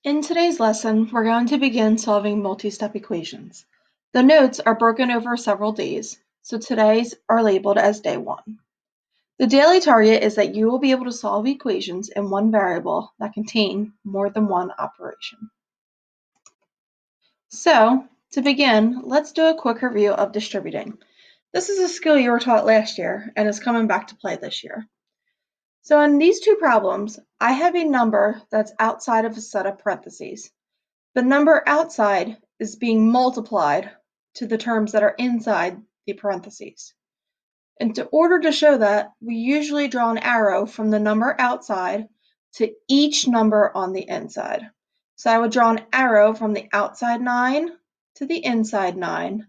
In today's lesson, we're going to begin solving multi-step equations. The notes are broken over several days, so today's are labeled as day 1. The daily target is that you will be able to solve equations in one variable that contain more than one operation. So, to begin, let's do a quick review of distributing. This is a skill you were taught last year and is coming back to play this year. So in these two problems, I have a number that's outside of a set of parentheses. The number outside is being multiplied to the terms that are inside the parentheses. And in order to show that, we usually draw an arrow from the number outside to each number on the inside. So I would draw an arrow from the outside 9 to the inside 9,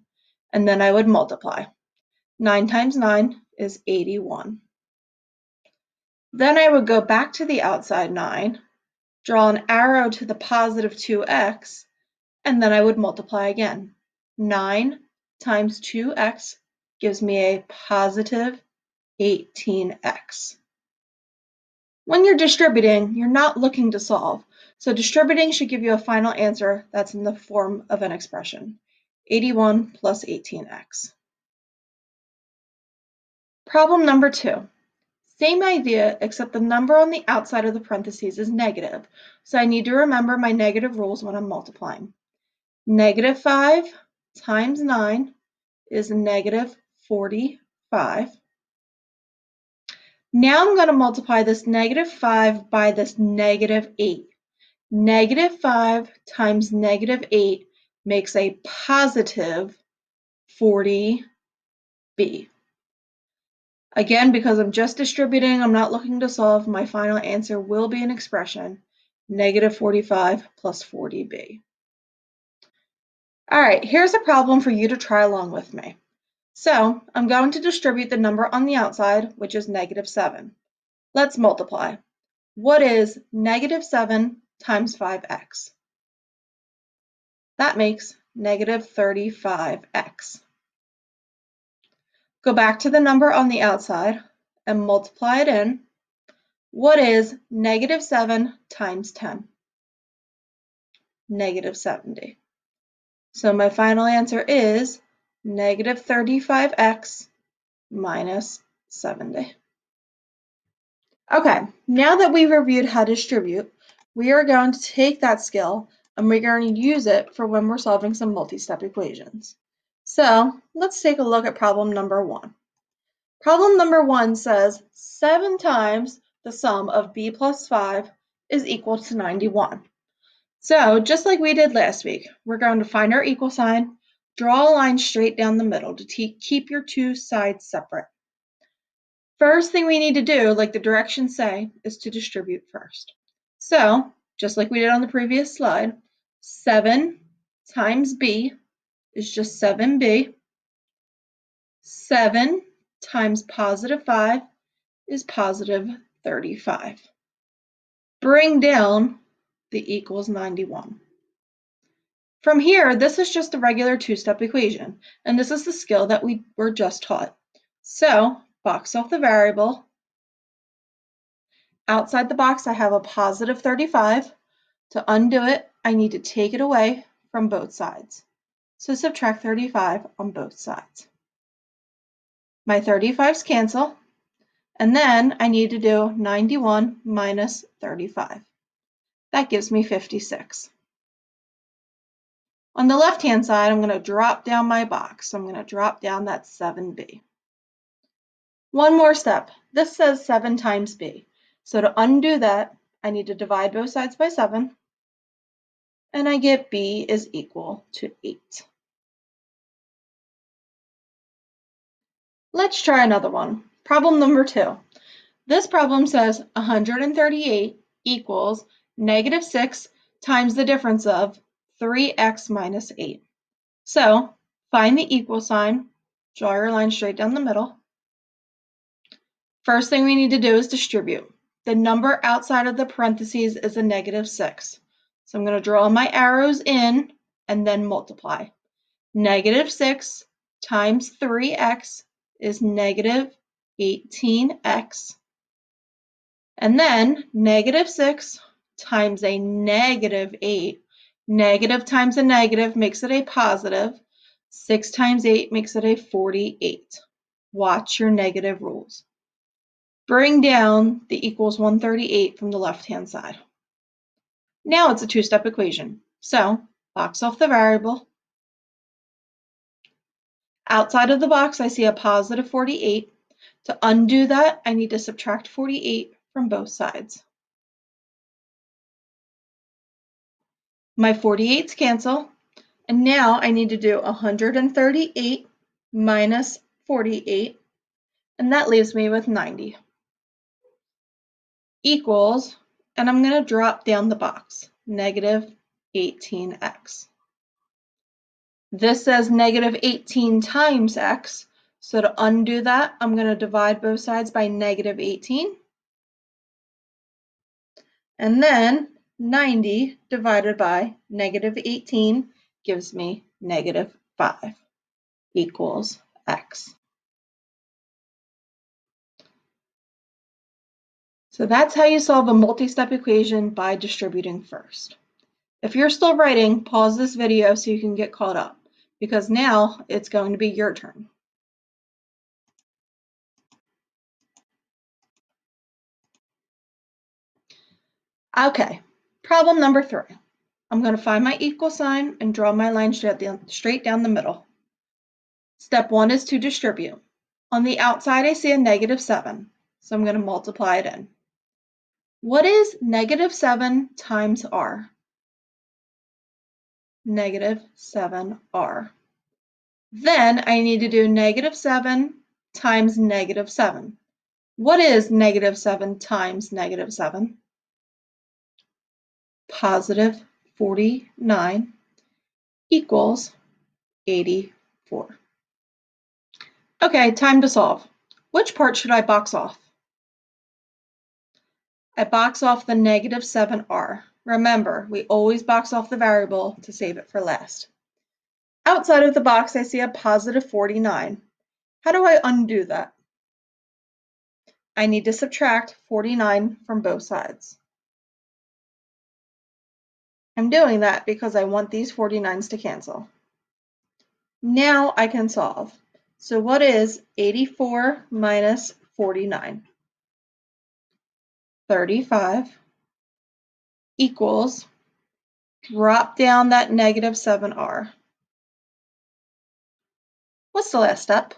and then I would multiply. 9 times 9 is 81. Then I would go back to the outside 9, draw an arrow to the positive 2x, and then I would multiply again. 9 times 2x gives me a positive 18x. When you're distributing, you're not looking to solve, so distributing should give you a final answer that's in the form of an expression, 81 plus 18x. Problem number 2. Same idea, except the number on the outside of the parentheses is negative, so I need to remember my negative rules when I'm multiplying. Negative 5 times 9 is negative 45. Now I'm going to multiply this negative 5 by this negative 8. Negative 5 times negative 8 makes a positive 40b. Again, because I'm just distributing, I'm not looking to solve, my final answer will be an expression, negative 45 plus 40b. All right, here's a problem for you to try along with me. So I'm going to distribute the number on the outside, which is negative 7. Let's multiply. What is negative 7 times 5x? That makes negative 35x. Go back to the number on the outside and multiply it in. What is negative 7 times 10? Negative 70. So my final answer is negative 35x minus 70. Okay, now that we've reviewed how to distribute, we are going to take that skill and we're going to use it for when we're solving some multi-step equations. So let's take a look at problem number 1. Problem number 1 says 7 times the sum of b plus 5 is equal to 91. So just like we did last week, we're going to find our equal sign, draw a line straight down the middle to keep your two sides separate. First thing we need to do, like the directions say, is to distribute first. So, just like we did on the previous slide, 7 times b is just 7b. 7 times positive 5 is positive 35. Bring down the equals 91. From here, this is just a regular two-step equation, and this is the skill that we were just taught. So, box off the variable. Outside the box, I have a positive 35. To undo it, I need to take it away from both sides. So subtract 35 on both sides. My 35's cancel, and then I need to do 91 minus 35. That gives me 56. On the left-hand side, I'm going to drop down my box. So I'm going to drop down that 7b. One more step. This says 7 times b. So to undo that, I need to divide both sides by 7. And I get b is equal to 8. Let's try another one. Problem number 2. This problem says 138 equals negative 6 times the difference of 3x minus 8. So find the equal sign, draw your line straight down the middle. First thing we need to do is distribute. The number outside of the parentheses is a negative 6. So I'm going to draw my arrows in and then multiply. Negative 6 times 3x is negative 18x. And then negative 6 times a negative 8. Negative times a negative makes it a positive. 6 times 8 makes it a 48. Watch your negative rules. Bring down the equals 138 from the left-hand side. Now it's a two-step equation. So box off the variable. Outside of the box, I see a positive 48. To undo that, I need to subtract 48 from both sides. My 48s cancel, and now I need to do 138 minus 48, and that leaves me with 90. Equals, and I'm going to drop down the box, negative 18x. This says negative 18 times x, so to undo that, I'm going to divide both sides by negative 18. And then 90 divided by negative 18 gives me negative 5 equals x. So that's how you solve a multi-step equation by distributing first. If you're still writing, pause this video so you can get caught up, because now it's going to be your turn. Okay, problem number 3. I'm going to find my equal sign and draw my line straight down the middle. Step 1 is to distribute. On the outside, I see a negative 7, so I'm going to multiply it in. What is negative 7 times r? Negative 7r. Then I need to do negative 7 times negative 7. What is negative 7 times negative 7? Positive 49 equals 84. Okay, time to solve. Which part should I box off? I box off the negative 7r. Remember, we always box off the variable to save it for last. Outside of the box, I see a positive 49. How do I undo that? I need to subtract 49 from both sides. I'm doing that because I want these 49s to cancel. Now I can solve. So what is 84 minus 49? 35 equals, drop down that negative 7r. What's the last step?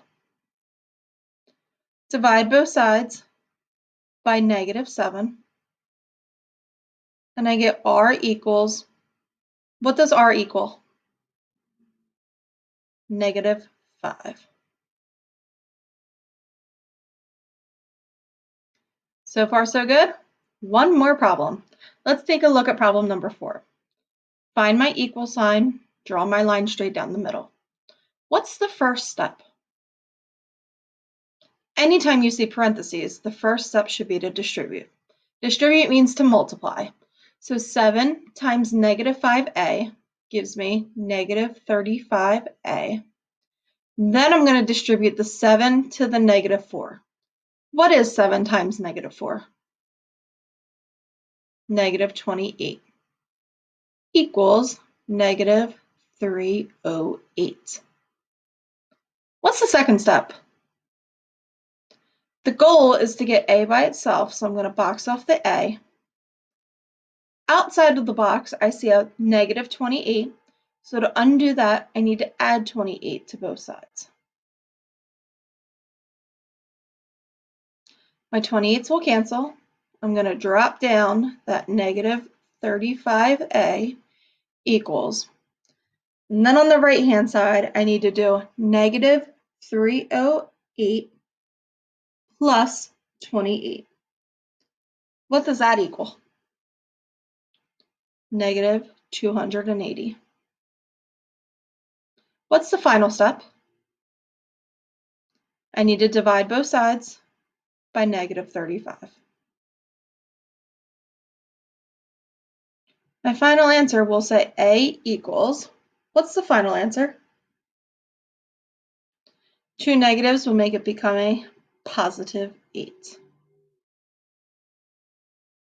Divide both sides by negative 7. And I get r equals, what does r equal? Negative 5. So far, so good. One more problem. Let's take a look at problem number 4. Find my equal sign, draw my line straight down the middle. What's the first step? Anytime you see parentheses, the first step should be to distribute. Distribute means to multiply. So 7 times negative 5a gives me negative 35a. Then I'm going to distribute the 7 to the negative 4. What is 7 times negative 4? Negative 28 equals negative 308. What's the second step? The goal is to get a by itself, so I'm going to box off the a. Outside of the box, I see a negative 28, so to undo that, I need to add 28 to both sides. My 28s will cancel. I'm going to drop down that negative 35a equals. And then on the right-hand side, I need to do negative 308 plus 28. What does that equal? Negative 280. What's the final step? I need to divide both sides by negative 35. My final answer will say a equals, what's the final answer? 2 negatives will make it become a positive 8.